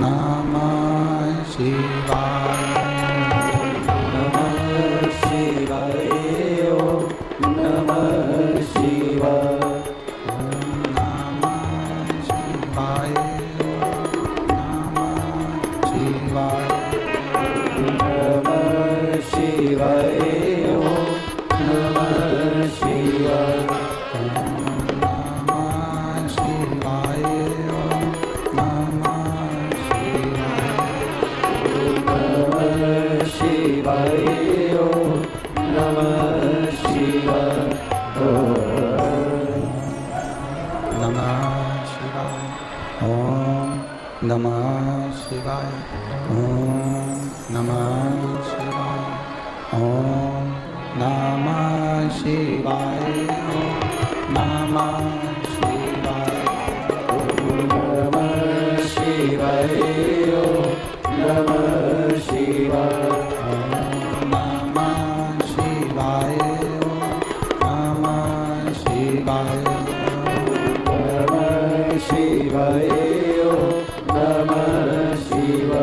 नमः शिवाय। नमः शिवाय। ओम नमः शिवाय। नमः शिवाय। नमः शिवाय। नमः शिवाय। ओम नमः शिवाय। नमः शिवाय। नमः शिवाय। नमः शिवाय। नमः शिवाय। ओम नमः शिवाय। ओम नमः शिवाय। ओम नमः शिवाय। नमः शिवाय। नमः शिवाय। नमः शिवाय। नमः शिवाय। नमः शिवाय। नमः शिवाय।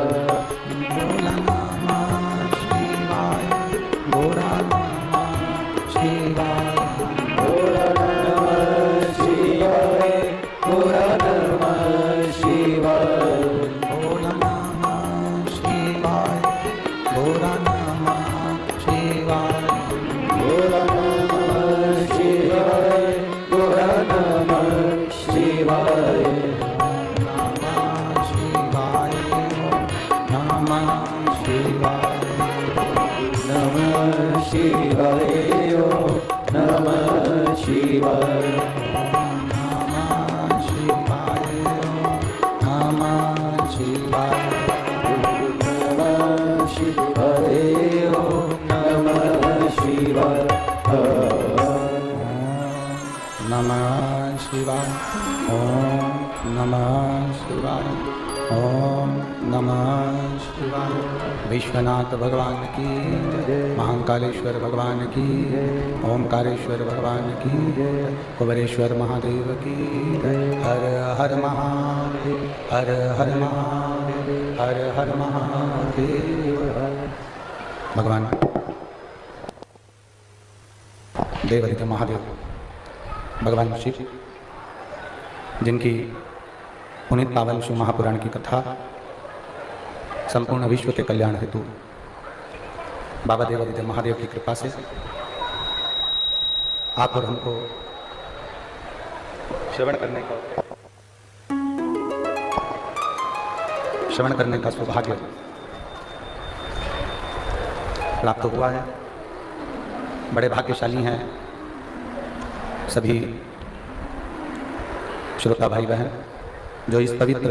नमः शिवाय। बोला नमः शिवाय। बोला नमः शिवाय। बोला नमः शिवाय। बोला नमः शिवाय। बोला नमः शिवाय। बोला नमः शिवाय। बोला नमः शिवाय। नमः शिवाय। नमः शिवाय। नमः शिवाय। नमः शिवाय। नमः शिवाय। नमः शिवाय। नमः शिवाय। नमः शिवाय। नमः शिवाय। ओम नमः शिवाय। ओम नमः शिवाय। विश्वनाथ भगवान की जय। महाकालेश्वर भगवान की जय। ओमकारेश्वर भगवान की जय। कुबेरेश्वर महादेव की जय। हर हर महादेव। हर हर महादेव। हर हर महादेव। भगवान देवादित्य महादेव भगवान शिव, जिनकी पुनीत पावन शिव महापुराण की कथा संपूर्ण विश्व के कल्याण हेतु बाबा देवादित्य महादेव की कृपा से आप और हमको श्रवण करने का सौभाग्य प्राप्त हुआ है। बड़े भाग्यशाली हैं सभी श्रोता भाई बहन जो इस पवित्र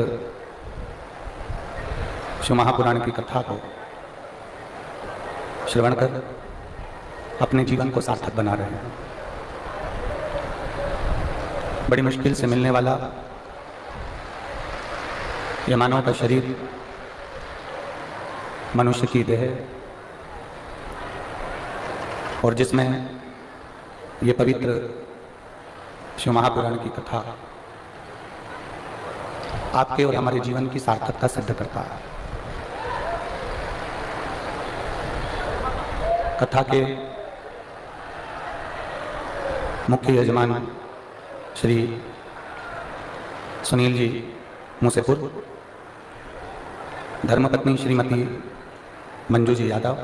शिव महापुराण की कथा को श्रवण कर अपने जीवन को सार्थक बना रहे हैं। बड़ी मुश्किल से मिलने वाला यह मानव का शरीर, मनुष्य की देह, और जिसमें ये पवित्र शिव महापुराण की कथा आपके और हमारे जीवन की सार्थकता सिद्ध करता है। कथा के मुख्य यजमान श्री सुनील जी मुसेपुर, धर्मपत्नी श्रीमती मंजू जी यादव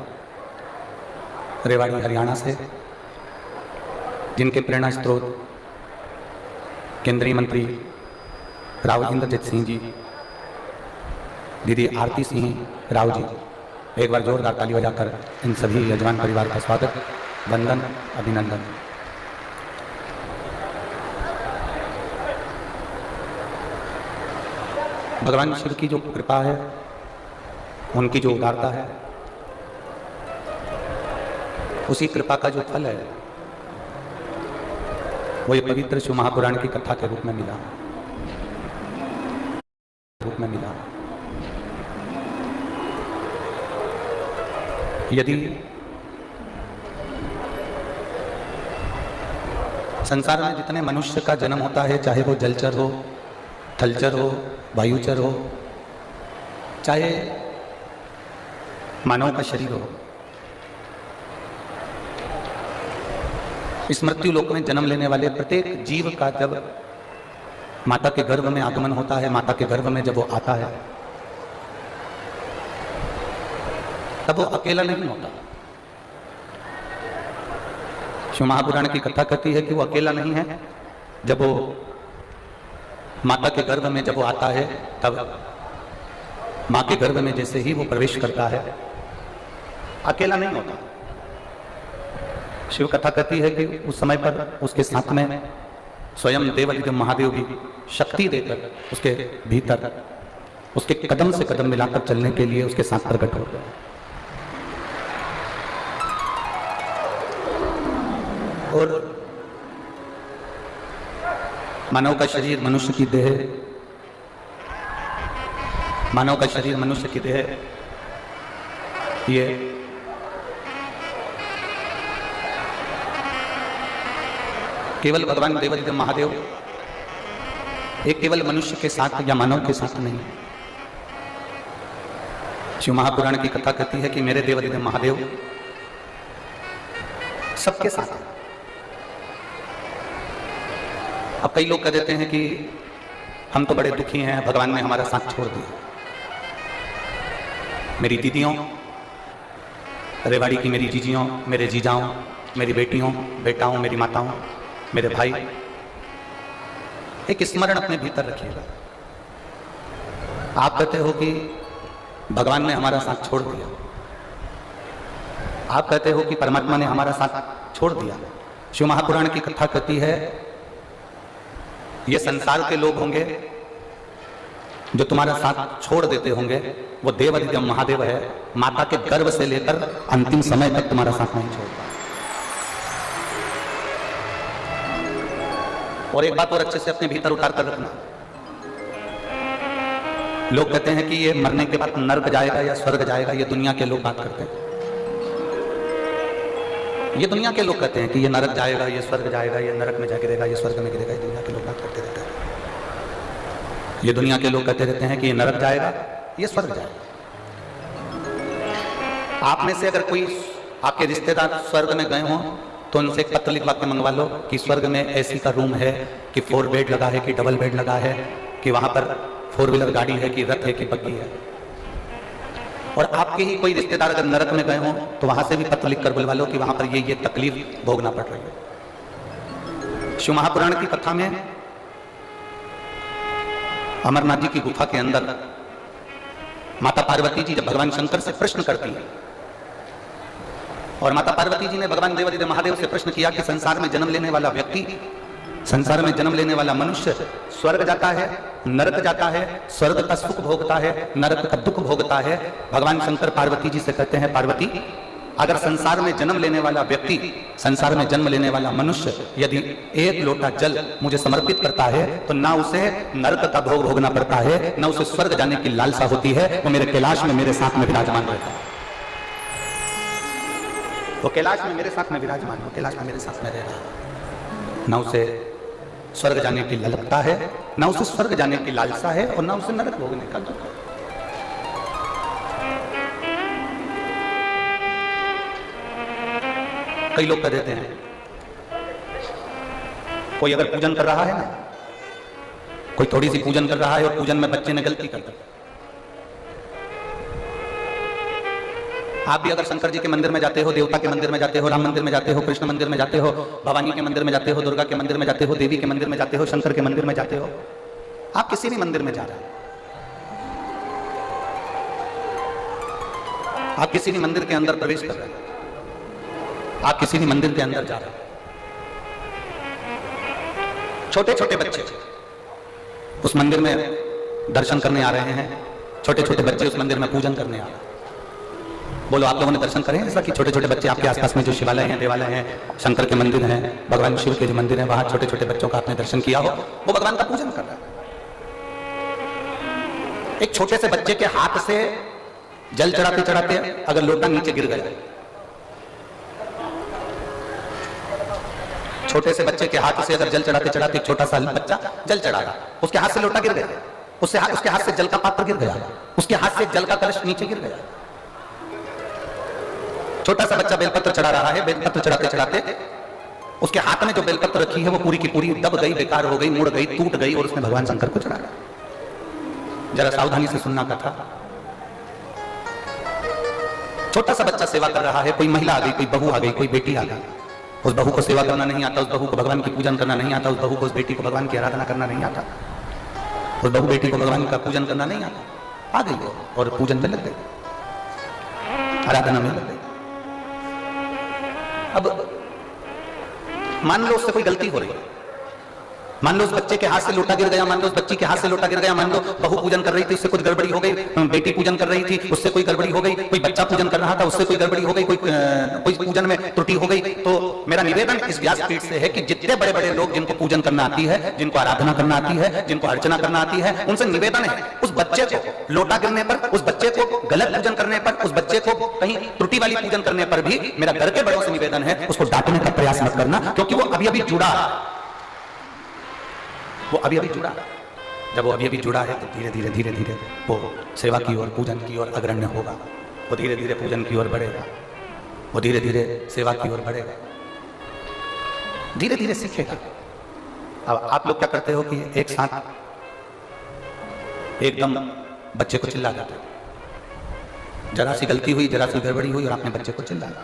रेवाड़ी हरियाणा से, जिनके प्रेरणा स्रोत केंद्रीय मंत्री राव इंद्रजीत सिंह जी, दीदी आरती सिंह राव जी। एक बार जोरदार ताली बजाकर इन सभी यजमान परिवार का स्वागत, वंदन, अभिनंदन। भगवान शिव की जो कृपा है, उनकी जो उदारता है, उसी कृपा का जो फल है वो ये पवित्र शिव महापुराण की कथा के रूप में मिला। यदि संसार में जितने मनुष्य का जन्म होता है, चाहे वो जलचर हो, थलचर हो, वायुचर हो, चाहे मानव का शरीर हो, इस मृत्यु लोक में जन्म लेने वाले प्रत्येक जीव का जब माता के गर्भ में आगमन होता है, माता के गर्भ में जब वो आता है, तब वो अकेला नहीं होता। शिव महापुराण की कथा कहती है कि वो अकेला नहीं है। जब वो माता के गर्भ में जब वो आता है, तब माँ के गर्भ में जैसे ही वो प्रवेश करता है, अकेला नहीं होता। शिव कथा कहती है कि उस समय पर उसके साथ में स्वयं देवादिदेव महादेव भी शक्ति देकर उसके भीतर उसके कदम से कदम मिलाकर चलने के लिए उसके साथ प्रकट हो गए। और मानव का शरीर मनुष्य की देह, मानव का शरीर मनुष्य की देह, ये केवल भगवान देवादिदेव महादेव एक केवल मनुष्य के साथ या मानव के साथ नहीं। शिव महापुराण की कथा कहती है कि मेरे देवादिदेव महादेव सबके साथ है। अब कई लोग कह देते हैं कि हम तो बड़े दुखी हैं, भगवान ने हमारा साथ छोड़ दिया। मेरी दीदियों, रेवाड़ी की मेरी जीजियों, मेरे जीजाओं, मेरी बेटियों, बेटाओं, मेरी माताओं, मेरे भाई, एक स्मरण अपने भीतर रखिएगा। आप कहते हो कि भगवान ने हमारा साथ छोड़ दिया, आप कहते हो कि परमात्मा ने हमारा साथ छोड़ दिया। शिव महापुराण की कथा कहती है ये संसार के लोग होंगे जो तुम्हारा साथ छोड़ देते होंगे, वो देवादिदेव महादेव है, माता के गर्भ से लेकर अंतिम समय तक तुम्हारा साथ नहीं छोड़ता। और एक बात और अच्छे से अपने भीतर उतार कर रखना, लोग कहते हैं कि ये मरने के बाद नर्क जाएगा या स्वर्ग जाएगा, ये दुनिया के लोग बात करते हैं। ये दुनिया के लोग कहते हैं कि ये नरक जाएगा, ये स्वर्ग जाएगा, ये नरक में जा गिरेगा, ये स्वर्ग में गिरेगा। ये दुनिया के लोग बात करते रहते हैं। ये दुनिया के लोग कहते रहते हैं कि ये नरक जाएगा, ये स्वर्ग जाएगा। आप में से अगर कोई आपके रिश्तेदार स्वर्ग में गए हों तो उनसे एक पत्र लिखवा के मंगवा लो कि स्वर्ग में ऐसी का रूम है कि 4 बेड लगा है, कि डबल बेड लगा है, कि वहां पर 4 व्हीलर गाड़ी है, कि रथ है, कि बग्गी है। और आपके ही कोई रिश्तेदार अगर नरक में गए हों तो वहां से भी पत्र लिखकर बुलवा लो कि वहां पर ये तकलीफ भोगना पड़ रही है। शिव महापुराण की कथा में अमरनाथ जी की गुफा के अंदर माता पार्वती जी जब भगवान शंकर से प्रश्न करती है, और माता पार्वती जी ने भगवान देवादिदेव महादेव से प्रश्न किया कि संसार में जन्म लेने वाला व्यक्ति, संसार में जन्म लेने वाला मनुष्य स्वर्ग जाता है, नरक जाता है, स्वर्ग का सुख भोगता है, नरक का दुख भोगता है। भगवान शंकर पार्वती जी से कहते हैं, पार्वती, अगर संसार में जन्म लेने वाला व्यक्ति, संसार में जन्म लेने वाला मनुष्य यदि 1 लोटा जल मुझे समर्पित करता है तो ना उसे नरक का भोग भोगना पड़ता है, ना उसे स्वर्ग जाने की लालसा होती है। वो मेरे कैलाश में मेरे साथ में विराजमान रहता है। वो कैलाश में मेरे साथ में विराजमान हो, कैलाश में मेरे साथ में रह रहा है। ना उसे स्वर्ग जाने की ललकता है, ना उसे स्वर्ग जाने की लालसा है, और ना उसे नरक भोगने का दुख। कई लोग कह देते हैं, कोई अगर पूजन कर रहा है ना, कोई थोड़ी सी पूजन कर रहा है और पूजन में बच्चे ने गलती कर दी, आप भी अगर शंकर जी के मंदिर में जाते हो, देवता के मंदिर में जाते हो, राम मंदिर में जाते हो, कृष्ण मंदिर में जाते हो, भवानी के मंदिर में जाते हो, दुर्गा के मंदिर में जाते हो, देवी के मंदिर में जाते हो, शंकर के मंदिर में जाते हो, आप किसी भी मंदिर में जा रहे हैं, आप किसी भी मंदिर के अंदर प्रवेश कर रहे हैं, आप किसी भी मंदिर के अंदर जा रहे हैं, छोटे छोटे बच्चे उस मंदिर में दर्शन करने आ रहे हैं, छोटे छोटे बच्चे उस मंदिर में पूजन करने आ रहे हैं। बोलो, आप लोगों ने दर्शन करें ऐसा कि छोटे छोटे बच्चे आपके आसपास में जो शिवालय हैं, देवालय हैं, शंकर के मंदिर हैं, भगवान शिव के जो मंदिर हैं, वहां छोटे छोटे बच्चों का आपने दर्शन किया हो, वो भगवान का पूजन कर रहा है। एक छोटे से बच्चे के हाथ से जल चढ़ाते चढ़ाते अगर लोटा नीचे गिर गया, छोटे से बच्चे के हाथ से अगर जल चढ़ाते चढ़ाते छोटा सा बच्चा जल चढ़ा रहा, उसके हाथ से लोटा गिर गया, उसके हाथ से जल का पात्र गिर गया, उसके हाथ से जल का कलश नीचे गिर गया। छोटा सा बच्चा बेलपत्र चढ़ा रहा है, बेलपत्र चढ़ाते चढ़ाते उसके हाथ में जो बेलपत्र रखी है वो पूरी की पूरी दब गई, बेकार हो गई, मुड़ गई, टूट गई और उसने भगवान शंकर को चढ़ाया। जरा सावधानी से सुनना कथा। छोटा सा बच्चा सेवा कर रहा है, कोई महिला आ गई, कोई बहू आ गई, कोई बेटी आ गई। उस बहू को सेवा करना नहीं आता, उस बहू को भगवान की पूजन करना नहीं आता, उस बहू को उस बेटी को भगवान की आराधना करना नहीं आता, उस बहू बेटी को भगवान का पूजन करना नहीं आता। आ गई वो और पूजन में लग गई, आराधना में लग गई। अब मान लो उससे कोई गलती हो रही है, मान लो उस बच्चे के हाथ से लोटा गिर गया, मान लो उस बच्ची के हाथ से लोटा गिर गया, मान लो बहू पूजन कर रही थी, उससे कुछ गड़बड़ी हो गई, बेटी पूजन कर रही थी, उससे कोई गड़बड़ी हो गई, कोई बच्चा पूजन कर रहा था, उससे कोई गड़बड़ी हो गई, कोई पूजन में त्रुटि हो गई। तो मेरा निवेदन इस व्यासपीठ से है कि जितने बड़े बड़े लोग जिनको पूजन करना आती है, जिनको आराधना करना आती है, जिनको अर्चना करना आती है, उनसे निवेदन है उस बच्चे को लोटा गिरने पर, उस बच्चे को गलत पूजन करने पर, उस बच्चे को कहीं त्रुटि वाली पूजन करने पर भी मेरा घर के बड़ों से निवेदन है उसको डांटने का प्रयास मत करना, क्योंकि वो अभी अभी जुड़ा, वो अभी अभी जुड़ा। जब वो अभी अभी जुड़ा है तो धीरे धीरे धीरे धीरे वो सेवा की ओर, पूजन की ओर अग्रण्य होगा, वो धीरे धीरे पूजन की ओर बढ़ेगा, वो धीरे धीरे सेवा की ओर बढ़ेगा, धीरे धीरे सीखेगा। अब आप लोग क्या करते हो कि एक साथ एकदम बच्चे को चिल्ला देते हो, जरा सी गलती हुई, जरा सी गड़बड़ी हुई और आपने बच्चे को चिल्लाया,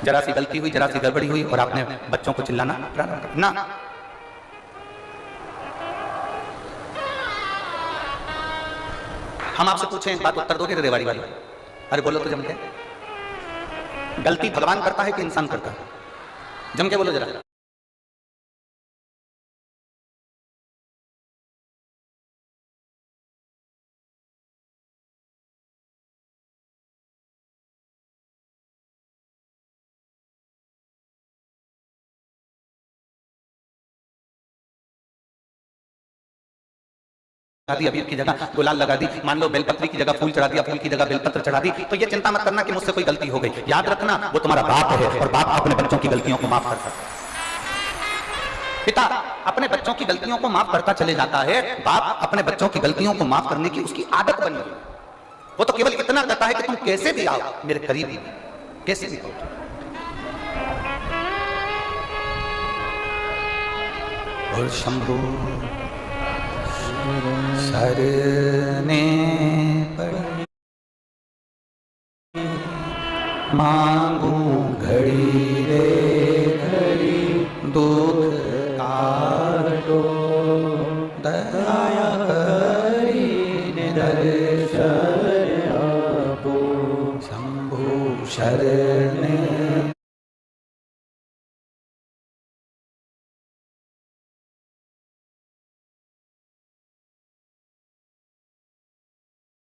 जरा सी गलती हुई, जरा सी गड़बड़ी हुई और आपने बच्चों को चिल्लाना प्रारंभ कर ना। हम आपसे पूछें एक बात, उत्तर दोगे रेवाड़ी वाली? अरे बोलो तो जम के। गलती भगवान करता है कि इंसान करता है? जम के बोलो जरा। अबीर की जगह गुलाल लगा दी, मान लो बेलपत्री की जगह फूल चढ़ा दिया, फूल की जगह बेलपत्र चढ़ा दी, तो ये चिंता मत करना कि मुझसे कोई गलती हो गई। याद रखना वो तुम्हारा बाप है और बाप अपने बच्चों की गलतियों को माफ कर सकता है। पिता अपने बच्चों की गलतियों को माफ करता चले जाता है, बाप अपने बच्चों की गलतियों को माफ करने की उसकी आदत बन गई। वो तो केवल इतना कहता है कि तुम कैसे भी आओ मेरे करीब, कैसे भी आओ। और शंभू सरने पड़ी मांगू घड़ी रे घड़ी, दुख काटो दया करी दर्शन आपो। शंभू शरण